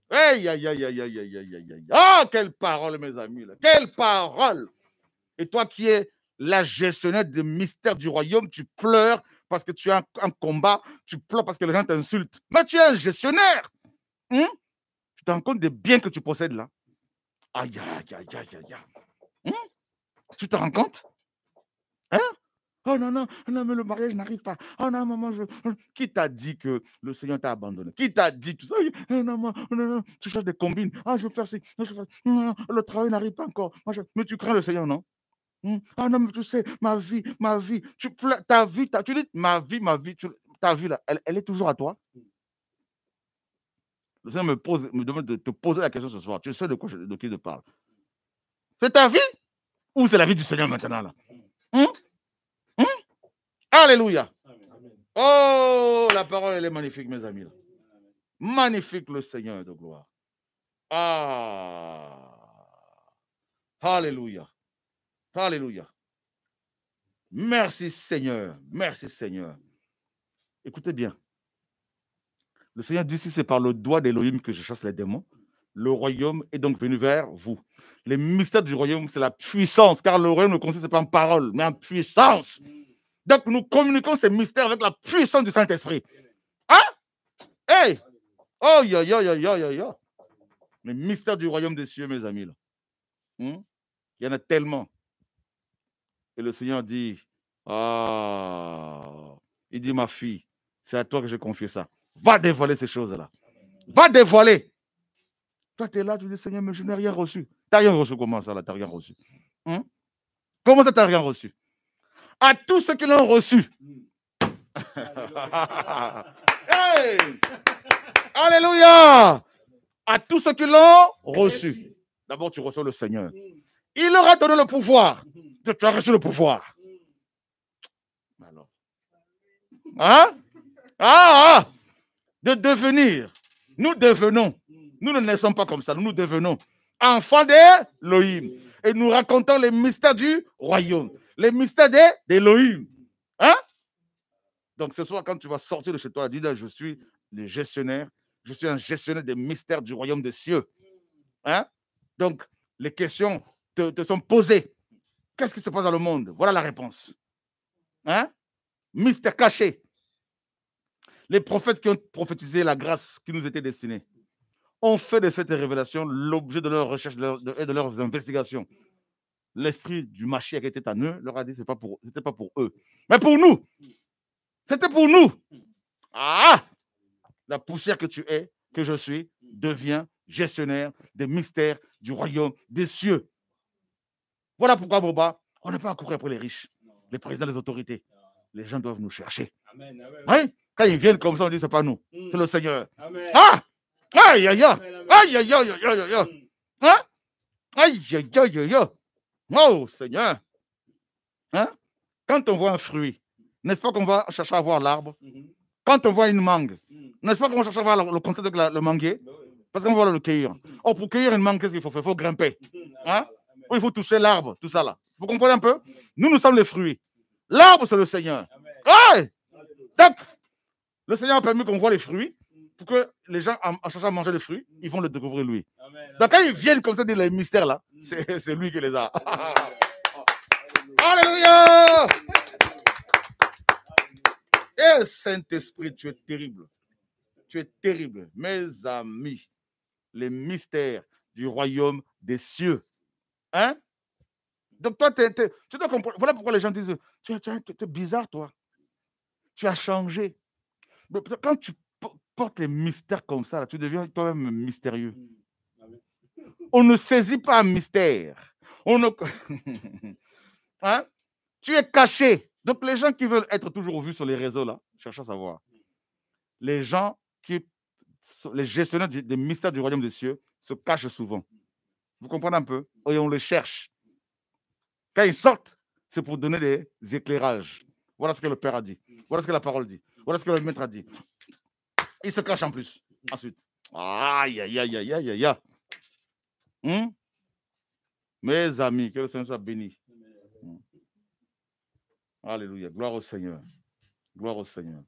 Aïe, aïe, aïe, aïe, aïe, aïe, aïe, aïe. Ah, quelle parole, mes amis. Là. Quelle parole. Et toi qui es la gestionnaire des mystères du royaume, tu pleures parce que tu as un combat, tu pleures parce que les gens t'insultent. Mais tu es un gestionnaire. Tu te rends compte des biens que tu possèdes là? Aïe, aïe, aïe, aïe, aïe. Tu te rends compte? Hein? Oh non, mais le mariage n'arrive pas. Oh non, maman, qui t'a dit que le Seigneur t'a abandonné? Qui t'a dit tout ça? Oh, non, tu cherches des combines. Ah, je veux faire ci. Non, le travail n'arrive pas encore. Mais tu crains le Seigneur, non? Ah non, mais tu sais, ma vie, ta vie, tu dis ma vie, ta vie là, elle est toujours à toi. Le Seigneur me demande de te poser la question ce soir. Tu sais de qui je parle? C'est ta vie ou c'est la vie du Seigneur maintenant là? Alléluia. Oh, la parole, elle est magnifique, mes amis. Magnifique le Seigneur de gloire. Alléluia. Alléluia. Merci Seigneur. Merci Seigneur. Écoutez bien. Le Seigneur dit, si c'est par le doigt d'Élohim que je chasse les démons, le royaume est donc venu vers vous. Les mystères du royaume, c'est la puissance, car le royaume ne consiste pas en parole, mais en puissance. Donc, nous communiquons ces mystères avec la puissance du Saint-Esprit. Hein? Hey! Oh, ya. Les mystères du royaume des cieux, mes amis. Là. Il y en a tellement. Et le Seigneur dit, il dit, ma fille, c'est à toi que j'ai confié ça. Va dévoiler ces choses-là. Va dévoiler. Toi, tu es là, tu dis, Seigneur, mais je n'ai rien reçu. Tu n'as rien reçu, comment ça, là? Tu n'as rien reçu. Comment ça, tu n'as rien reçu? À tous ceux qui l'ont reçu. Hey! Alléluia! À tous ceux qui l'ont reçu. D'abord, tu reçois le Seigneur. Il leur a donné le pouvoir. Tu as reçu le pouvoir. Alors. De devenir. Nous devenons. Nous ne naissons pas comme ça. Nous devenons enfants d'Élohim. Et nous racontons les mystères du royaume. Les mystères d'Élohim. Hein? Donc ce soir, quand tu vas sortir de chez toi, dis, je suis le gestionnaire. Je suis un gestionnaire des mystères du royaume des cieux. Hein? Donc, les questions te sont posées. Qu'est-ce qui se passe dans le monde? Voilà la réponse. Hein? Mystère caché. Les prophètes qui ont prophétisé la grâce qui nous était destinée ont fait de cette révélation l'objet de leurs recherches et de leurs investigations. L'esprit du Mashiach qui était en eux leur a dit que ce n'était pas pour eux, mais pour nous. C'était pour nous. La poussière que tu es, que je suis, devient gestionnaire des mystères du royaume des cieux. Voilà pourquoi, Boba, on n'est pas à courir après les riches, les présidents, les autorités. Les gens doivent nous chercher. Amen. Oui? Quand ils viennent comme ça, on dit c'est pas nous, c'est le Seigneur. Amen. Aïe, aïe, aïe. Aïe, aïe, aïe, aïe, aïe. Aïe, aïe, aïe, aïe. Oh, Seigneur. Quand on voit un fruit, n'est-ce pas qu'on va chercher à voir l'arbre? Quand on voit une mangue, n'est-ce pas qu'on va chercher à voir le contact avec le manguier? Parce qu'on va le cueillir. Pour cueillir une mangue, qu'est-ce qu'il faut faire? Il faut grimper. Il faut toucher l'arbre, tout ça là. Vous comprenez un peu? Nous sommes les fruits. L'arbre, c'est le Seigneur. Ouais. Donc, le Seigneur a permis qu'on voit les fruits pour que les gens, en cherchant à manger les fruits, ils vont le découvrir lui. Donc, quand ils viennent comme ça, les mystères là, c'est lui qui les a. Alléluia! Eh, Saint-Esprit, tu es terrible. Tu es terrible. Mes amis, les mystères du royaume des cieux. Hein? Donc toi, tu dois comprendre. Voilà pourquoi les gens disent, tu es bizarre, toi. Tu as changé. Mais quand tu portes les mystères comme ça, là, tu deviens toi-même mystérieux. On ne saisit pas un mystère. On ne... hein? Tu es caché. Donc les gens qui veulent être toujours vus sur les réseaux, là, cherchent à savoir. Les gens les gestionnaires des mystères du royaume des cieux se cachent souvent. Vous comprenez un peu? Et on les cherche. Quand ils sortent, c'est pour donner des éclairages. Voilà ce que le Père a dit. Voilà ce que la parole dit. Voilà ce que le Maître a dit. Ils se cachent en plus. Ensuite. Aïe, aïe, aïe, aïe, aïe, aïe, aïe. Mes amis, que le Seigneur soit béni. Alléluia. Gloire au Seigneur. Gloire au Seigneur.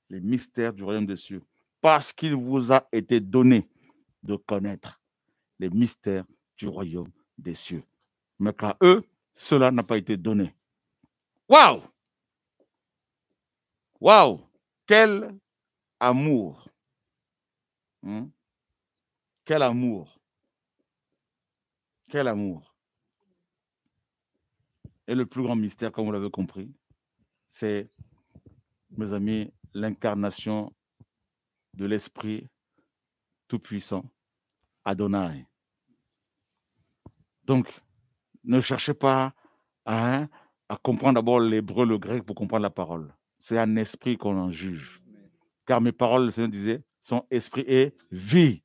Les mystères du royaume des cieux. Parce qu'il vous a été donné de connaître les mystères du royaume des cieux. Mais qu'à eux, cela n'a pas été donné. Waouh! Waouh! Quel amour! Quel amour! Quel amour! Et le plus grand mystère, comme vous l'avez compris, c'est, mes amis, l'incarnation de l'Esprit Tout-Puissant, Adonai. Donc, ne cherchez pas à comprendre d'abord l'hébreu, le grec pour comprendre la parole. C'est un esprit qu'on en juge. Car mes paroles, le Seigneur disait, sont esprit et vie.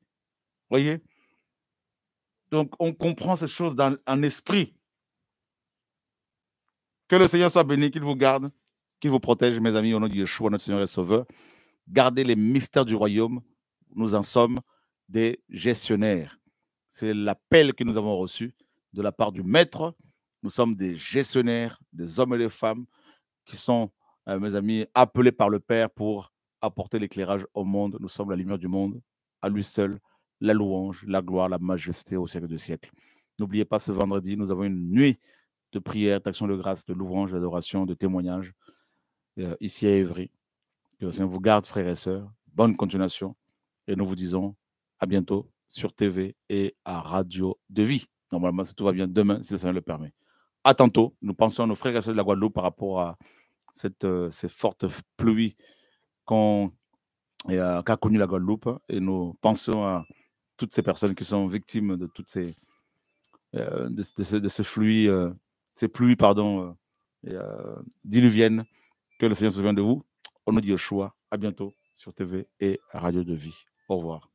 Voyez? Donc, on comprend cette chose en esprit. Que le Seigneur soit béni, qu'il vous garde, qu'il vous protège, mes amis, au nom de Yeshua, notre Seigneur et Sauveur. Gardez les mystères du royaume. Nous en sommes des gestionnaires. C'est l'appel que nous avons reçu de la part du Maître. Nous sommes des gestionnaires, des hommes et des femmes qui sont, mes amis, appelés par le Père pour apporter l'éclairage au monde. Nous sommes la lumière du monde. À lui seul, la louange, la gloire, la majesté au siècle des siècles. N'oubliez pas, ce vendredi, nous avons une nuit de prière, d'action de grâce, de louange, d'adoration, de témoignage ici à Évry. Que le Seigneur vous garde, frères et sœurs. Bonne continuation. Et nous vous disons à bientôt sur TV et à Radio de Vie. Normalement, si tout va bien demain, si le Seigneur le permet. À tantôt. Nous pensons à nos frères et sœurs de la Guadeloupe par rapport à ces fortes pluies qu'a connu la Guadeloupe. Et nous pensons à toutes ces personnes qui sont victimes de toutes ces ces pluies diluviennes. Que le Seigneur se souvienne de vous. Au nom de Yeshua. À bientôt sur TV et Radio de Vie. Au revoir.